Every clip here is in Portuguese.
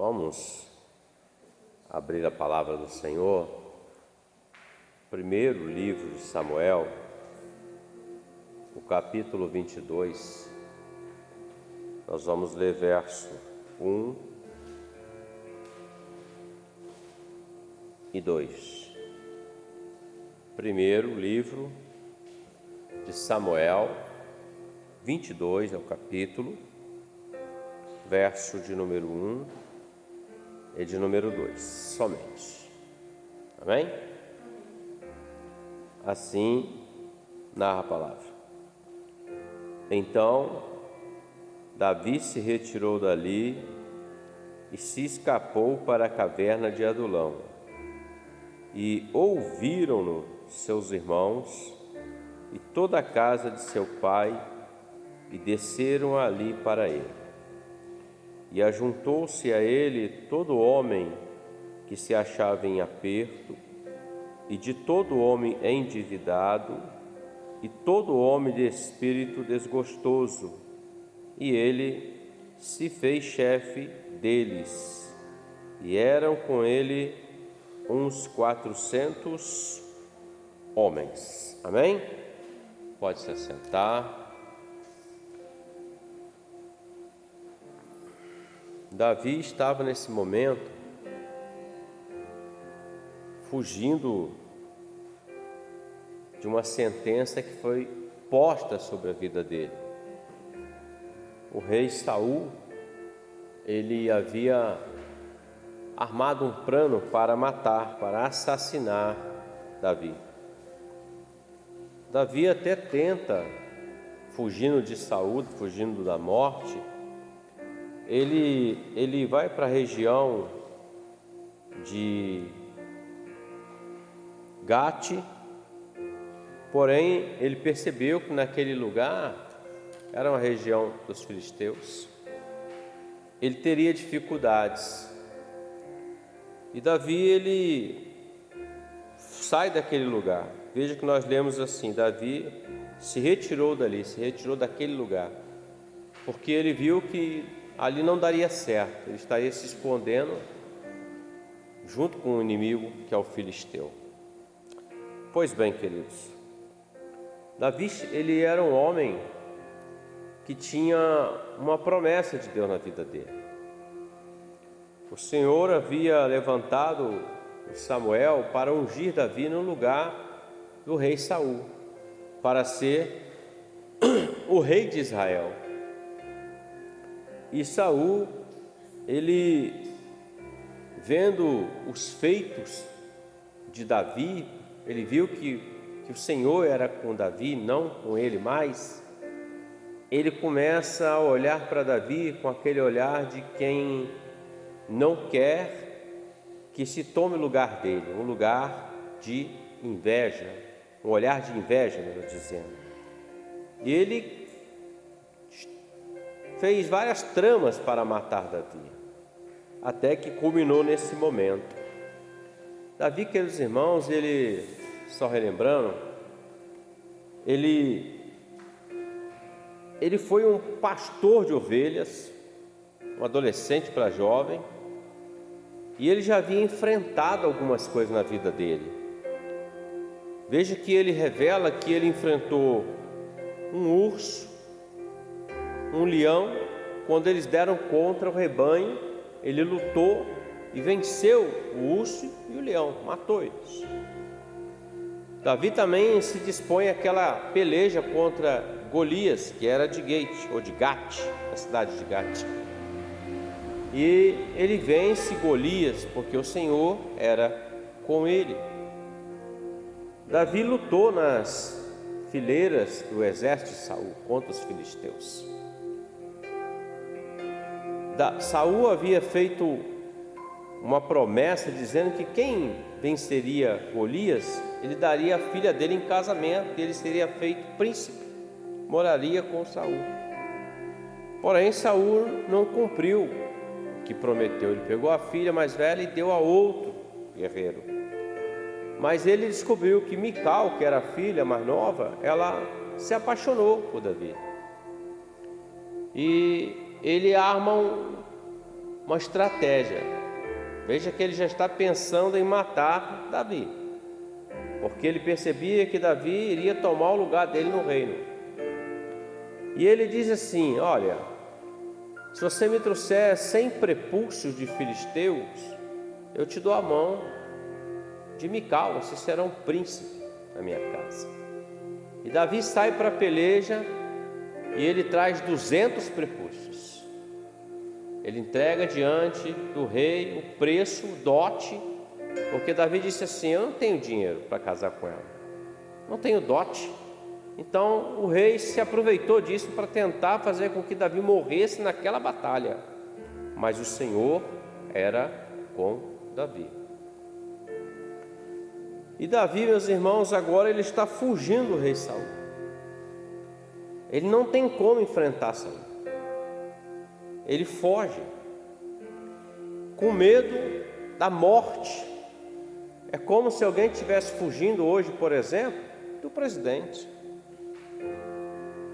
Vamos abrir a palavra do Senhor. Primeiro livro de Samuel, o capítulo 22. Nós vamos ler verso 1 e 2. Primeiro livro de Samuel, 22 é o capítulo, verso de número 1 e de número 2, somente. Amém? Assim narra a palavra. Então, Davi se retirou dali e se escapou para a caverna de Adulão. E ouviram-no seus irmãos e toda a casa de seu pai, e desceram ali para ele. E ajuntou-se a ele todo homem que se achava em aperto, e de todo homem endividado, e todo homem de espírito desgostoso, e ele se fez chefe deles. E eram com ele uns 400 homens. Amém? Pode se assentar. Davi estava nesse momento fugindo de uma sentença que foi posta sobre a vida dele. O rei Saul, ele havia armado um plano para matar, para assassinar Davi. Davi até tenta, fugindo de Saul, fugindo da morte, ele vai para a região de Gate, porém ele percebeu que naquele lugar era uma região dos filisteus, ele teria dificuldades. E Davi, ele sai daquele lugar. Veja que nós lemos assim: Davi se retirou dali, se retirou daquele lugar, porque ele viu que ali não daria certo, ele estaria se escondendo junto com o inimigo que é o filisteu. Pois bem, queridos, Davi, ele era um homem que tinha uma promessa de Deus na vida dele. O Senhor havia levantado Samuel para ungir Davi no lugar do rei Saul, para ser o rei de Israel. E Saul, ele vendo os feitos de Davi, ele viu que o Senhor era com Davi, não com ele mais. Ele começa a olhar para Davi com aquele olhar de quem não quer que se tome o lugar dele, um lugar de inveja, um olhar de inveja, melhor dizendo. E ele fez várias tramas para matar Davi, até que culminou nesse momento. Davi, queridos irmãos, ele, só relembrando, ele foi um pastor de ovelhas, um adolescente para jovem, e ele já havia enfrentado algumas coisas na vida dele. Veja que ele revela que ele enfrentou um urso, um leão. Quando eles deram contra o rebanho, ele lutou e venceu o urso e o leão, matou eles. Davi também se dispõe àquela peleja contra Golias, que era de Gate, ou de Gate, a cidade de Gate. E ele vence Golias, porque o Senhor era com ele. Davi lutou nas fileiras do exército de Saul contra os filisteus. Saul havia feito uma promessa dizendo que quem venceria Golias, ele daria a filha dele em casamento, e ele seria feito príncipe, moraria com Saul. Porém, Saul não cumpriu o que prometeu. Ele pegou a filha mais velha e deu a outro guerreiro. Mas ele descobriu que Mical, que era a filha mais nova, ela se apaixonou por Davi. E ele arma uma estratégia. Veja que ele já está pensando em matar Davi, porque ele percebia que Davi iria tomar o lugar dele no reino. E ele diz assim: olha, se você me trouxer 100 prepúcios de filisteus, eu te dou a mão de Mical, você será um príncipe na minha casa. E Davi sai para a peleja e ele traz 200 prepúcios. Ele entrega diante do rei o preço, o dote, porque Davi disse assim: eu não tenho dinheiro para casar com ela, não tenho dote. Então o rei se aproveitou disso para tentar fazer com que Davi morresse naquela batalha, mas o Senhor era com Davi. E Davi, meus irmãos, agora ele está fugindo do rei Saul. Ele não tem como enfrentar Saul. Ele foge, com medo da morte. É como se alguém estivesse fugindo hoje, por exemplo, do presidente.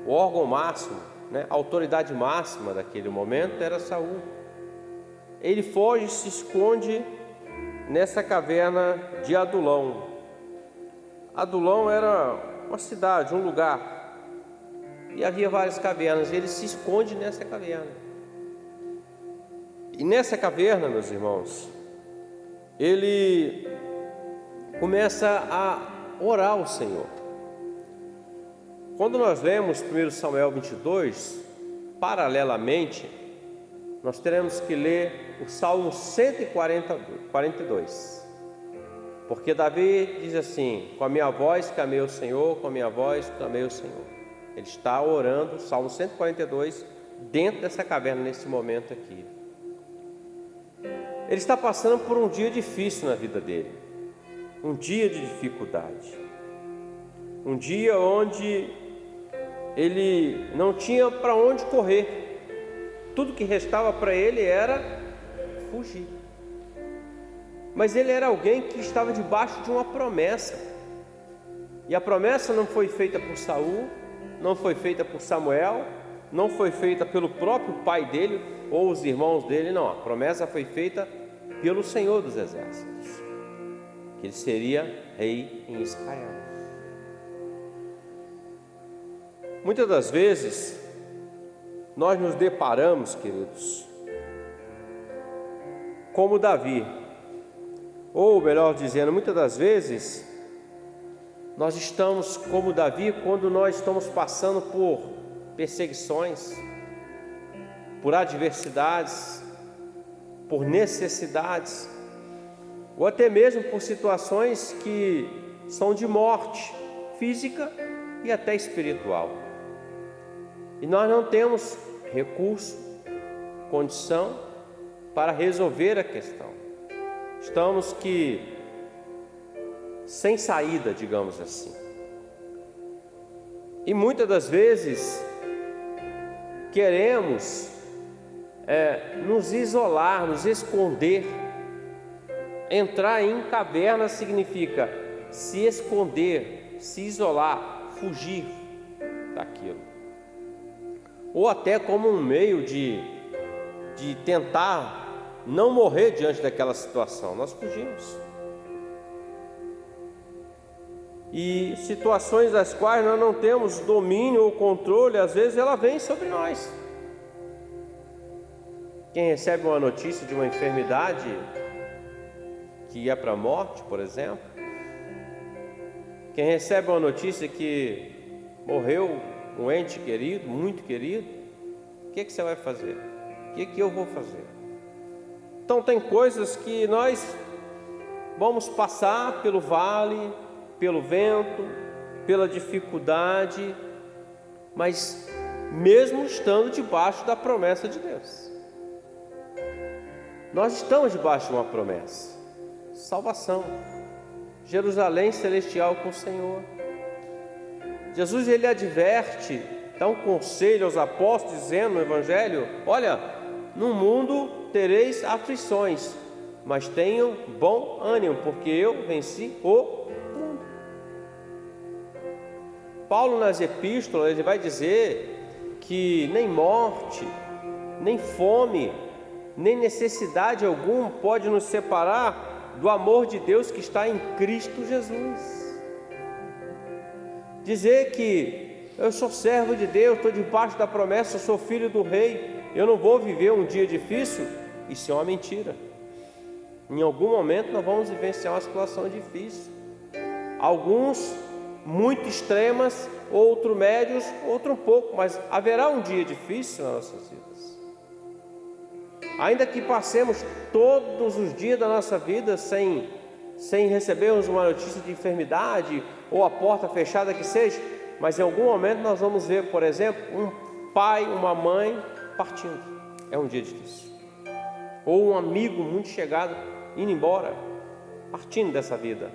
O órgão máximo, a autoridade máxima daquele momento era Saul. Ele foge e se esconde nessa caverna de Adulão. Adulão era uma cidade, um lugar, e havia várias cavernas. Ele se esconde nessa caverna. E nessa caverna, meus irmãos, ele começa a orar ao Senhor. Quando nós lemos 1 Samuel 22, paralelamente, nós teremos que ler o Salmo 142, porque Davi diz assim: com a minha voz clamei ao Senhor, com a minha voz clamei ao Senhor. Ele está orando, o Salmo 142, dentro dessa caverna, nesse momento aqui. Ele está passando por um dia difícil na vida dele, um dia de dificuldade, um dia onde ele não tinha para onde correr. Tudo que restava para ele era fugir. Mas ele era alguém que estava debaixo de uma promessa, e a promessa não foi feita por Saul, não foi feita por Samuel, não foi feita pelo próprio pai dele ou os irmãos dele, não. A promessa foi feita pelo Senhor dos Exércitos, que ele seria rei em Israel. Muitas das vezes nós nos deparamos, queridos, como Davi, ou melhor dizendo, muitas das vezes nós estamos como Davi quando nós estamos passando por perseguições, por adversidades, por necessidades, ou até mesmo por situações que são de morte física e até espiritual. E nós não temos recurso, condição para resolver a questão. Estamos sem saída, digamos assim. E muitas das vezes queremos nos isolar, nos esconder. Entrar em caverna significa se esconder, se isolar, fugir daquilo. Ou até como um meio de tentar não morrer diante daquela situação, nós fugimos. E situações das quais nós não temos domínio ou controle, às vezes ela vem sobre nós. Quem recebe uma notícia de uma enfermidade que ia para a morte, por exemplo, quem recebe uma notícia que morreu um ente querido, muito querido, o que você vai fazer? O que eu vou fazer? Então tem coisas que nós vamos passar pelo vale, pelo vento, pela dificuldade, mas mesmo estando debaixo da promessa de Deus. Nós estamos debaixo de uma promessa: salvação, Jerusalém celestial com o Senhor. Jesus, ele adverte, dá um conselho aos apóstolos, dizendo no Evangelho: olha, no mundo tereis aflições, mas tenham bom ânimo, porque eu venci o mundo. Paulo, nas epístolas, ele vai dizer que nem morte, nem fome, nem necessidade alguma pode nos separar do amor de Deus que está em Cristo Jesus. Dizer que eu sou servo de Deus, estou debaixo da promessa, eu sou filho do rei, eu não vou viver um dia difícil, isso é uma mentira. Em algum momento nós vamos vivenciar uma situação difícil. Alguns muito extremas, outros médios, outro um pouco, mas haverá um dia difícil nas nossas vidas. Ainda que passemos todos os dias da nossa vida sem recebermos uma notícia de enfermidade ou a porta fechada que seja, mas em algum momento nós vamos ver, por exemplo, um pai, uma mãe partindo. É um dia difícil. Ou um amigo muito chegado indo embora, partindo dessa vida.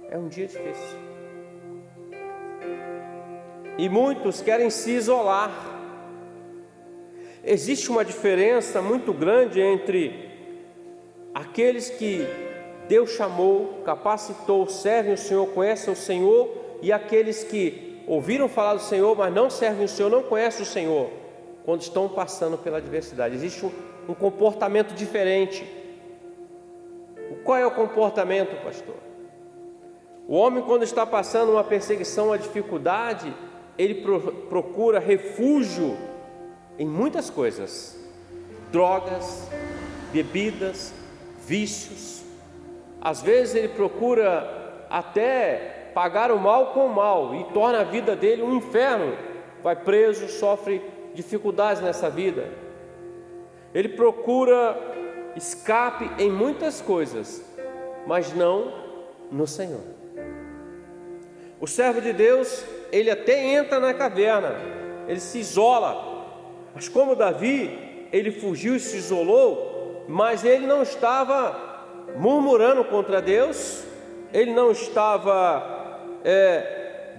É um dia difícil. E muitos querem se isolar. Existe uma diferença muito grande entre aqueles que Deus chamou, capacitou, servem o Senhor, conhecem o Senhor, e aqueles que ouviram falar do Senhor, mas não servem o Senhor, não conhecem o Senhor, quando estão passando pela adversidade. Existe um comportamento diferente. Qual é o comportamento, pastor? O homem, quando está passando uma perseguição, uma dificuldade, ele procura refúgio em muitas coisas: drogas, bebidas, vícios. Às vezes ele procura até pagar o mal com o mal e torna a vida dele um inferno. Vai preso, sofre dificuldades nessa vida. Ele procura escape em muitas coisas, mas não no Senhor. O servo de Deus, ele até entra na caverna, ele se isola, mas como Davi, ele fugiu e se isolou, mas ele não estava murmurando contra Deus, ele não estava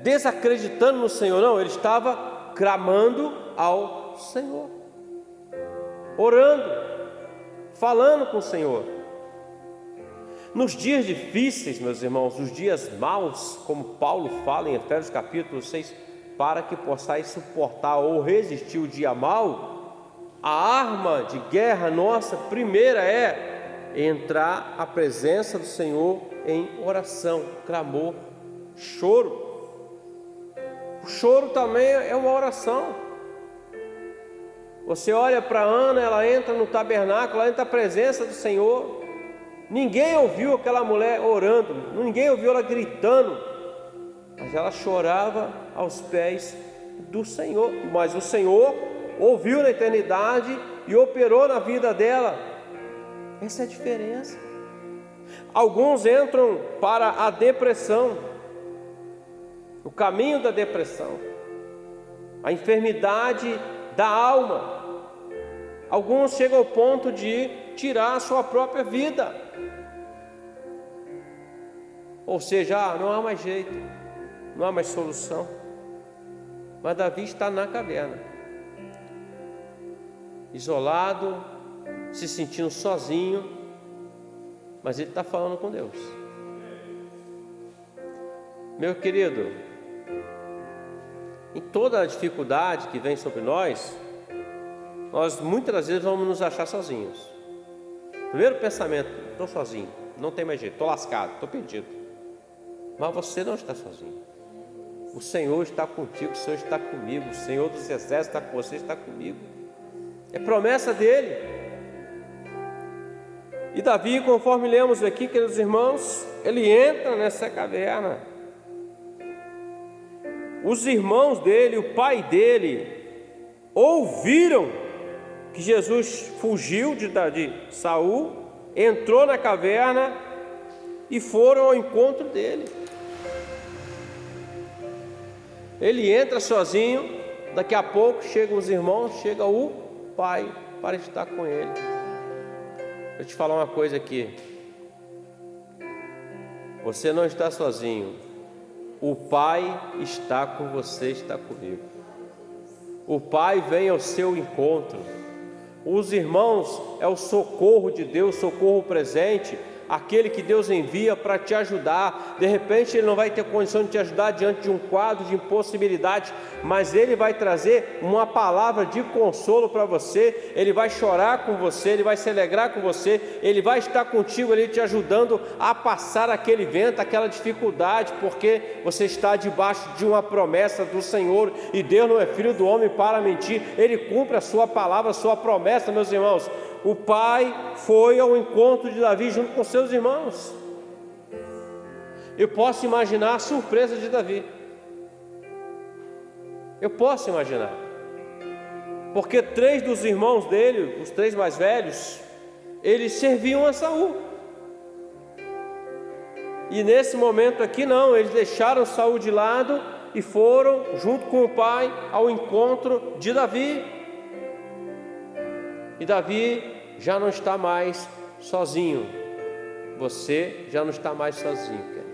desacreditando no Senhor, não, ele estava clamando ao Senhor, orando, falando com o Senhor. Nos dias difíceis, meus irmãos, os dias maus, como Paulo fala em Efésios capítulo 6, para que possais suportar ou resistir o dia mau, a arma de guerra nossa primeira é entrar à presença do Senhor em oração, clamor, choro. O choro também é uma oração. Você olha para Ana, ela entra no tabernáculo, ela entra à presença do Senhor. Ninguém ouviu aquela mulher orando, ninguém ouviu ela gritando, mas ela chorava aos pés do Senhor. Mas o Senhor ouviu na eternidade e operou na vida dela. Essa é a diferença. Alguns entram para a depressão, o caminho da depressão, a enfermidade da alma. Alguns chegam ao ponto de tirar a sua própria vida. Ou seja, não há mais jeito, não há mais solução. Mas Davi está na caverna, isolado, se sentindo sozinho, mas ele está falando com Deus. Meu querido, em toda a dificuldade que vem sobre nós muitas das vezes vamos nos achar sozinhos. Primeiro pensamento: estou sozinho, não tem mais jeito, estou lascado, estou perdido. Mas você não está sozinho. O Senhor está contigo, o Senhor está comigo, o Senhor dos exércitos está com você, está comigo. É promessa dele. E Davi, conforme lemos aqui, queridos irmãos, ele entra nessa caverna. Os irmãos dele, o pai dele, ouviram que Jesus fugiu de Saul, entrou na caverna e foram ao encontro dele. Ele entra sozinho, daqui a pouco chegam os irmãos, chega o pai para estar com ele. Deixa eu te falar uma coisa aqui: você não está sozinho, o Pai está com você, está comigo. O Pai vem ao seu encontro. Os irmãos é o socorro de Deus, socorro presente, aquele que Deus envia para te ajudar. De repente ele não vai ter condição de te ajudar diante de um quadro de impossibilidade, mas ele vai trazer uma palavra de consolo para você. Ele vai chorar com você, ele vai se alegrar com você, ele vai estar contigo ali te ajudando a passar aquele vento, aquela dificuldade, porque você está debaixo de uma promessa do Senhor, e Deus não é filho do homem para mentir. Ele cumpre a sua palavra, a sua promessa, meus irmãos. O pai foi ao encontro de Davi junto com seus irmãos. Eu posso imaginar a surpresa de Davi. Eu posso imaginar. Porque 3 dos irmãos dele, os 3 mais velhos, eles serviam a Saul. E nesse momento aqui não, eles deixaram Saul de lado e foram, junto com o pai, ao encontro de Davi. E Davi já não está mais sozinho. Você já não está mais sozinho, querido.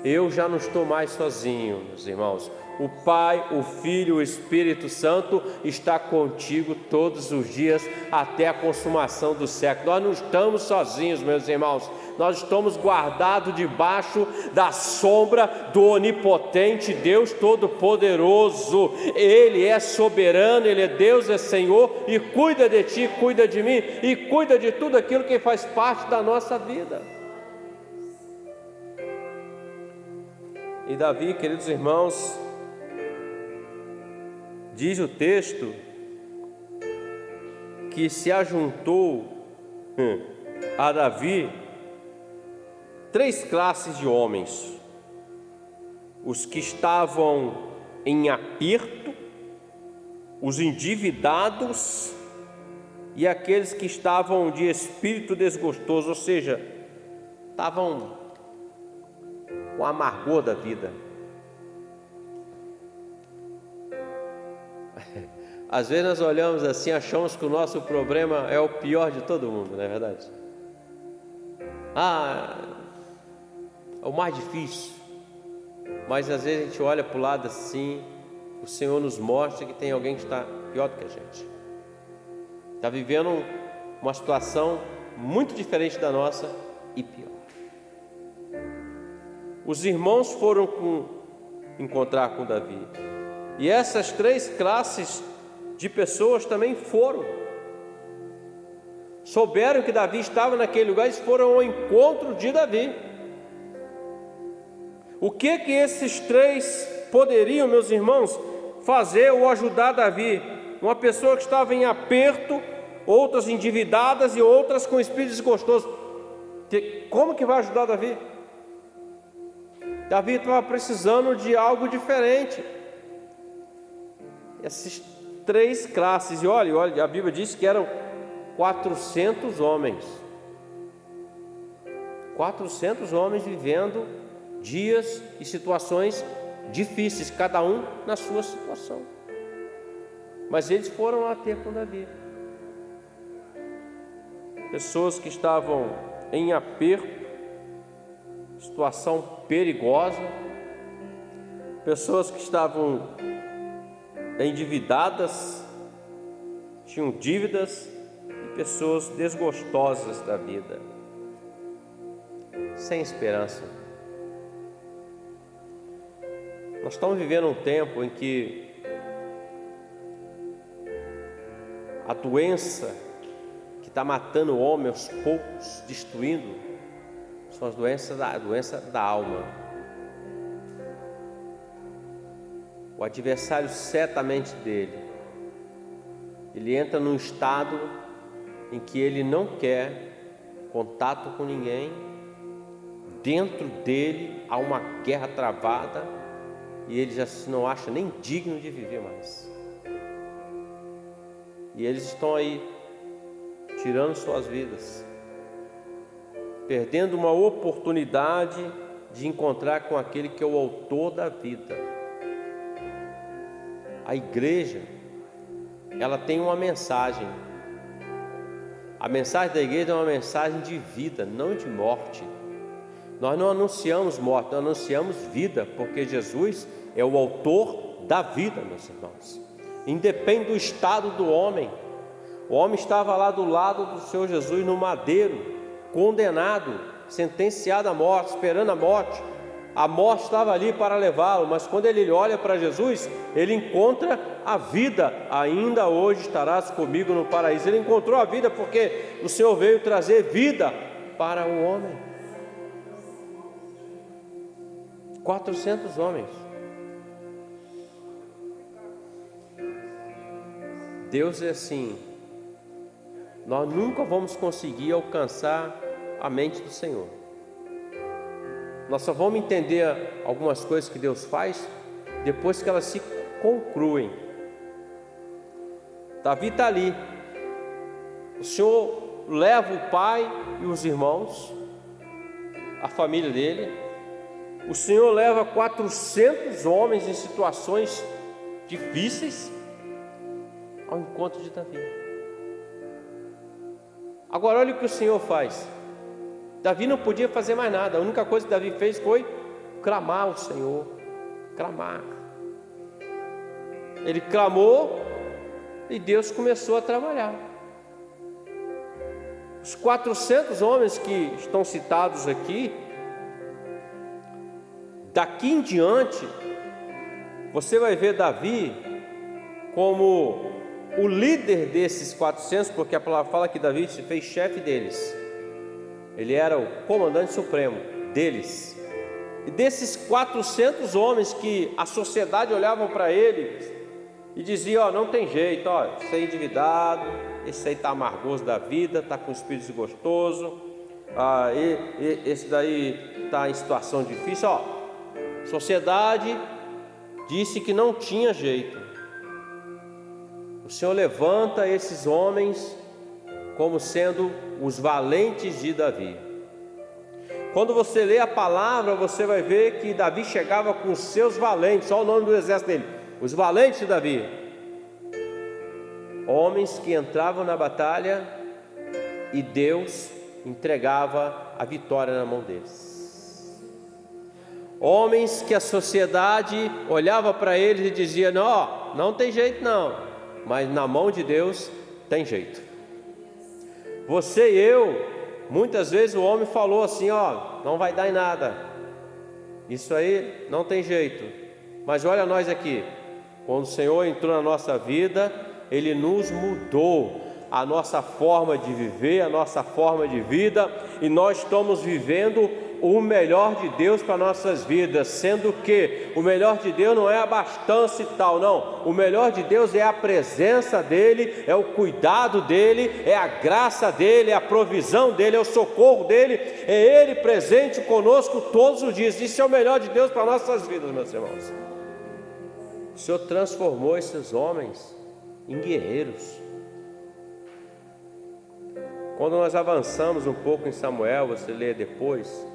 Eu já não estou mais sozinho, meus irmãos. O Pai, o Filho, o Espírito Santo está contigo todos os dias até a consumação do século. Nós não estamos sozinhos, meus irmãos. Nós estamos guardados debaixo da sombra do onipotente Deus Todo-Poderoso. Ele é soberano, Ele é Deus, é Senhor, e cuida de ti, cuida de mim, e cuida de tudo aquilo que faz parte da nossa vida. E Davi, queridos irmãos, diz o texto que se ajuntou a Davi 3 classes de homens: os que estavam em aperto, os endividados e aqueles que estavam de espírito desgostoso, ou seja, estavam com o amargor da vida. Às vezes nós olhamos assim, achamos que o nosso problema é o pior de todo mundo, não é verdade? É o mais difícil. Mas às vezes a gente olha para o lado assim, o Senhor nos mostra que tem alguém que está pior do que a gente. Está vivendo uma situação muito diferente da nossa e pior. Os irmãos foram encontrar com Davi. E essas 3 classes de pessoas também foram. Souberam que Davi estava naquele lugar e foram ao encontro de Davi. O que esses 3 poderiam, meus irmãos, fazer ou ajudar Davi? Uma pessoa que estava em aperto, outras endividadas e outras com espírito desgostoso. Como que vai ajudar Davi? Davi estava precisando de algo diferente. Essas 3 classes, e olha, a Bíblia diz que eram 400 homens. 400 homens vivendo dias e situações difíceis, cada um na sua situação. Mas eles foram lá ter com Davi. Pessoas que estavam em aperto, situação perigosa, pessoas que estavam endividadas, tinham dívidas, e pessoas desgostosas da vida, sem esperança. Nós estamos vivendo um tempo em que a doença que está matando o homem aos poucos, destruindo, são as doenças da alma. O adversário, certamente dele, ele entra num estado em que ele não quer contato com ninguém. Dentro dele há uma guerra travada e ele já se não acha nem digno de viver mais. E eles estão aí tirando suas vidas, perdendo uma oportunidade de encontrar com aquele que é o autor da vida. A igreja, ela tem uma mensagem. A mensagem da igreja é uma mensagem de vida, não de morte. Nós não anunciamos morte, nós anunciamos vida, porque Jesus é o autor da vida, meus irmãos. Independe do estado do homem. O homem estava lá do lado do Senhor Jesus no madeiro, condenado, sentenciado à morte, esperando a morte estava ali para levá-lo, mas quando ele olha para Jesus, ele encontra a vida. Ainda hoje estarás comigo no paraíso. Ele encontrou a vida porque o Senhor veio trazer vida para o homem. 400 homens. Deus é assim. Nós nunca vamos conseguir alcançar a mente do Senhor. Nós só vamos entender algumas coisas que Deus faz depois que elas se concluem. Davi está ali. O Senhor leva o pai e os irmãos, a família dele. O Senhor leva 400 homens em situações difíceis ao encontro de Davi. Agora olha o que o Senhor faz. Davi não podia fazer mais nada. A única coisa que Davi fez foi clamar ao Senhor. Clamar. Ele clamou e Deus começou a trabalhar. Os 400 homens que estão citados aqui, daqui em diante, você vai ver Davi como o líder desses 400, porque a palavra fala que Davi se fez chefe deles. Ele era o comandante supremo deles. E desses 400 homens que a sociedade olhava para ele e dizia: ó, não tem jeito, ó, esse aí é endividado, esse aí está amargoso da vida, está com espírito desgostoso, esse daí está em situação difícil. Ó, a sociedade disse que não tinha jeito. O Senhor levanta esses homens como sendo os valentes de Davi. Quando você lê a palavra, você vai ver que Davi chegava com os seus valentes. Olha o nome do exército dele: os valentes de Davi. Homens que entravam na batalha e Deus entregava a vitória na mão deles. Homens que a sociedade olhava para eles e dizia: não, não tem jeito não, mas na mão de Deus tem jeito. Você e eu, muitas vezes o homem falou assim: ó, não vai dar em nada, isso aí não tem jeito. Mas olha nós aqui, quando o Senhor entrou na nossa vida, Ele nos mudou a nossa forma de viver, a nossa forma de vida, e nós estamos vivendo o melhor de Deus para nossas vidas, sendo que o melhor de Deus não é a abastança e tal, não. O melhor de Deus é a presença dEle, é o cuidado dEle, é a graça dEle, é a provisão dEle, é o socorro dEle, é Ele presente conosco todos os dias. Isso é o melhor de Deus para nossas vidas, meus irmãos. O Senhor transformou esses homens em guerreiros. Quando nós avançamos um pouco em Samuel, você lê depois,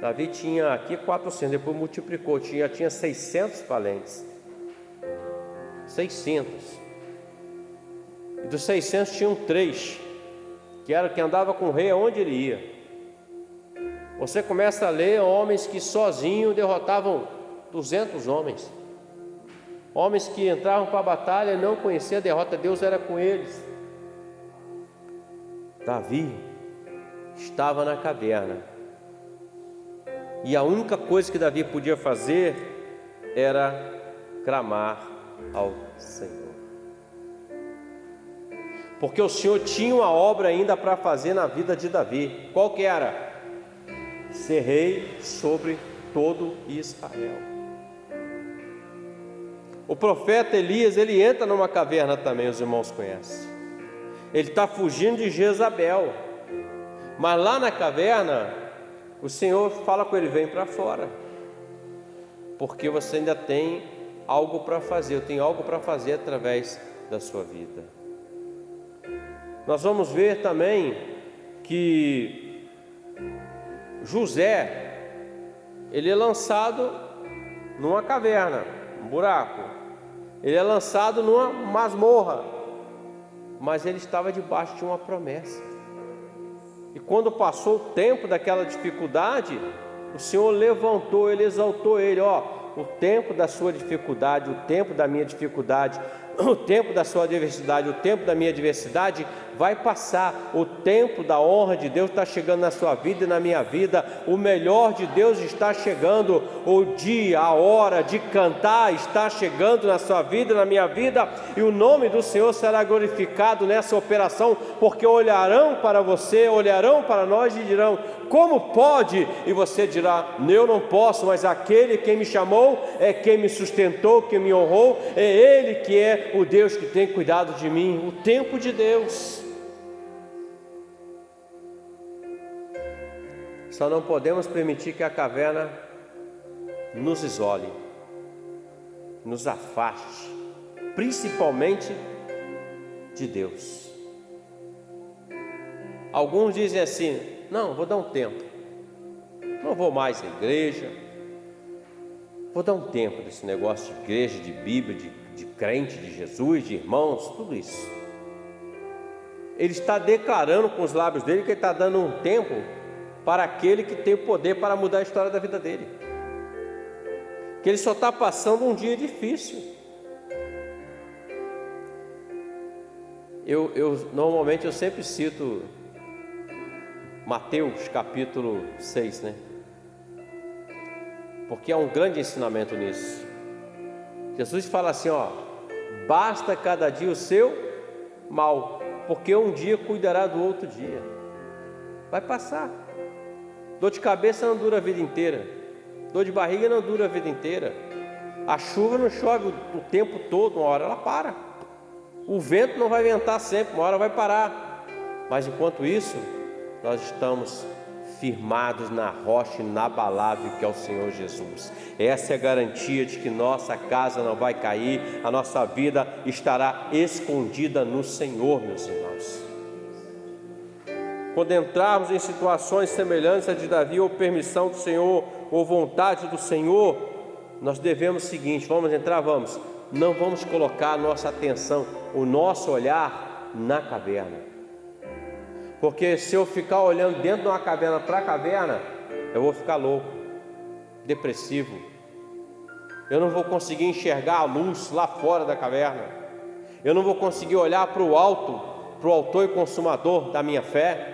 Davi tinha aqui 400, depois multiplicou, tinha 600 valentes. 600. E dos 600 tinham 3, que era que andava com o rei aonde ele ia. Você começa a ler homens que sozinhos derrotavam 200 homens. Homens que entravam para a batalha e não conheciam a derrota, Deus era com eles. Davi estava na caverna. E a única coisa que Davi podia fazer era clamar ao Senhor. Porque o Senhor tinha uma obra ainda para fazer na vida de Davi. Qual que era? Ser rei sobre todo Israel. O profeta Elias, ele entra numa caverna também, os irmãos conhecem. Ele está fugindo de Jezabel. Mas lá na caverna, o Senhor fala com ele: vem para fora, porque você ainda tem algo para fazer. Eu tenho algo para fazer através da sua vida. Nós vamos ver também que José, ele é lançado numa caverna, um buraco. Ele é lançado numa masmorra, mas ele estava debaixo de uma promessa. E quando passou o tempo daquela dificuldade, o Senhor levantou ele, exaltou ele. Ó, o tempo da sua dificuldade, o tempo da minha dificuldade O tempo da sua adversidade, o tempo da minha adversidade vai passar. O tempo da honra de Deus está chegando na sua vida e na minha vida. O melhor de Deus está chegando. O dia, a hora de cantar está chegando na sua vida e na minha vida. E o nome do Senhor será glorificado nessa operação, porque olharão para você, olharão para nós e dirão: como pode? E você dirá: eu não posso, mas aquele que me chamou é quem me sustentou, que me honrou, é Ele que é o Deus que tem cuidado de mim. O tempo de Deus. Só não podemos permitir que a caverna nos isole, nos afaste, principalmente de Deus. Alguns dizem assim: não, vou dar um tempo, não vou mais à igreja, vou dar um tempo desse negócio de igreja, de Bíblia, de crente, de Jesus, de irmãos, tudo isso. Ele está declarando com os lábios dele que ele está dando um tempo para aquele que tem o poder para mudar a história da vida dele, que ele só está passando um dia difícil. Normalmente eu sempre cito Mateus capítulo 6, né? Porque há um grande ensinamento nisso. Jesus fala assim, basta cada dia o seu mal, porque um dia cuidará do outro dia. Vai passar. Dor de cabeça não dura a vida inteira, dor de barriga não dura a vida inteira, a chuva não chove o tempo todo, uma hora ela para, o vento não vai ventar sempre, uma hora vai parar. Mas enquanto isso, nós estamos firmados na rocha inabalável que é o Senhor Jesus. Essa é a garantia de que nossa casa não vai cair, a nossa vida estará escondida no Senhor, meus irmãos. Quando entrarmos em situações semelhantes a de Davi, ou permissão do Senhor, ou vontade do Senhor, nós devemos o seguinte: vamos entrar, não vamos colocar a nossa atenção, o nosso olhar na caverna, porque se eu ficar olhando dentro de uma caverna para a caverna, eu vou ficar louco, depressivo, eu não vou conseguir enxergar a luz lá fora da caverna, eu não vou conseguir olhar para o alto, para o autor e consumador da minha fé.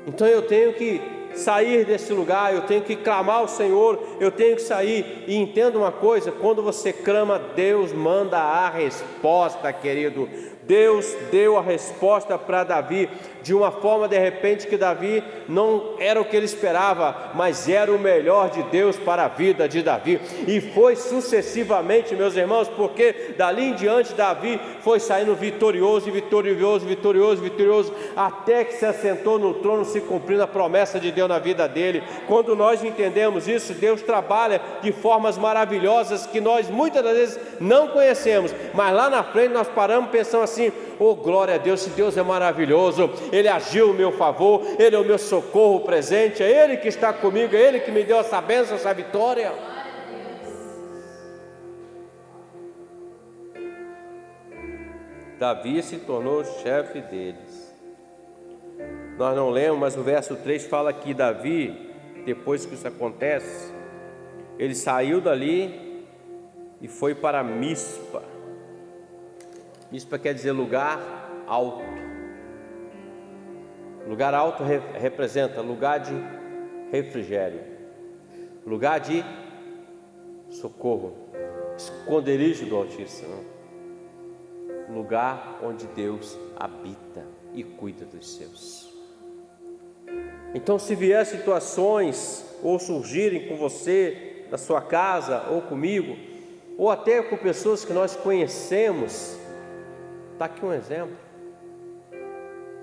Então eu tenho que sair desse lugar, eu tenho que clamar ao Senhor, eu tenho que sair. E entenda uma coisa: quando você clama, Deus manda a resposta, querido. Deus deu a resposta para Davi, de uma forma de repente que Davi não era o que ele esperava, mas era o melhor de Deus para a vida de Davi. E foi sucessivamente, meus irmãos, porque dali em diante Davi foi saindo vitorioso, até que se assentou no trono, se cumprindo a promessa de Deus na vida dele. Quando nós entendemos isso, Deus trabalha de formas maravilhosas que nós muitas das vezes não conhecemos, mas lá na frente nós paramos e pensamos assim: oh, glória a Deus, se Deus é maravilhoso, Ele agiu em meu favor, Ele é o meu socorro presente, é Ele que está comigo, é Ele que me deu essa bênção, essa vitória. Davi se tornou chefe deles. Nós não lemos, mas o verso 3 fala que Davi, depois que isso acontece, ele saiu dali e foi para Mispa. Mispa quer dizer lugar alto. Lugar alto representa lugar de refrigério, lugar de socorro, esconderijo do Altíssimo, lugar onde Deus habita e cuida dos seus. Então, se vier situações ou surgirem com você, na sua casa ou comigo, ou até com pessoas que nós conhecemos, está aqui um exemplo.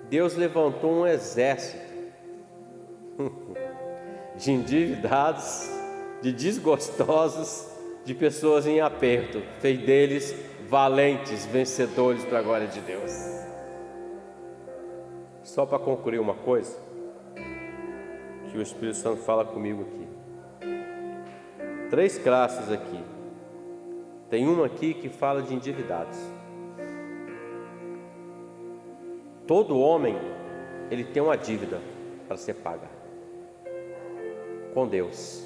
Deus levantou um exército de endividados, de desgostosos, de pessoas em aperto, fez deles valentes, vencedores para a glória de Deus. Só para concluir uma coisa, que o Espírito Santo fala comigo aqui. 3 classes aqui. Tem uma aqui que fala de endividados. Todo homem, ele tem uma dívida para ser paga com Deus,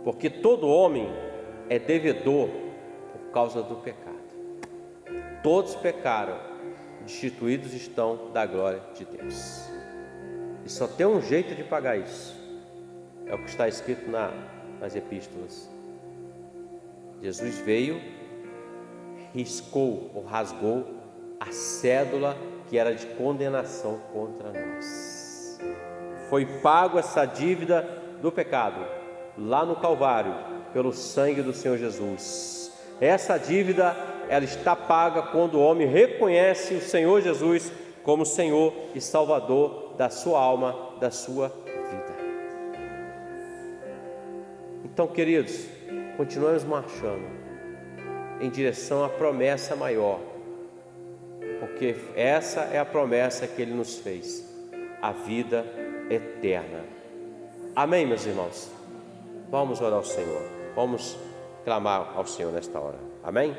porque todo homem é devedor por causa do pecado. Todos pecaram, destituídos estão da glória de Deus. E só tem um jeito de pagar isso. É o que está escrito nas epístolas. Jesus veio, riscou ou rasgou a cédula que era de condenação contra nós. Foi pago essa dívida do pecado lá no Calvário pelo sangue do Senhor Jesus. Essa dívida, ela está paga quando o homem reconhece o Senhor Jesus como Senhor e Salvador da sua alma, da sua vida. Então, queridos, continuamos marchando em direção à promessa maior, porque essa é a promessa que Ele nos fez, a vida eterna. Amém, meus irmãos? Vamos orar ao Senhor, vamos clamar ao Senhor nesta hora. Amém?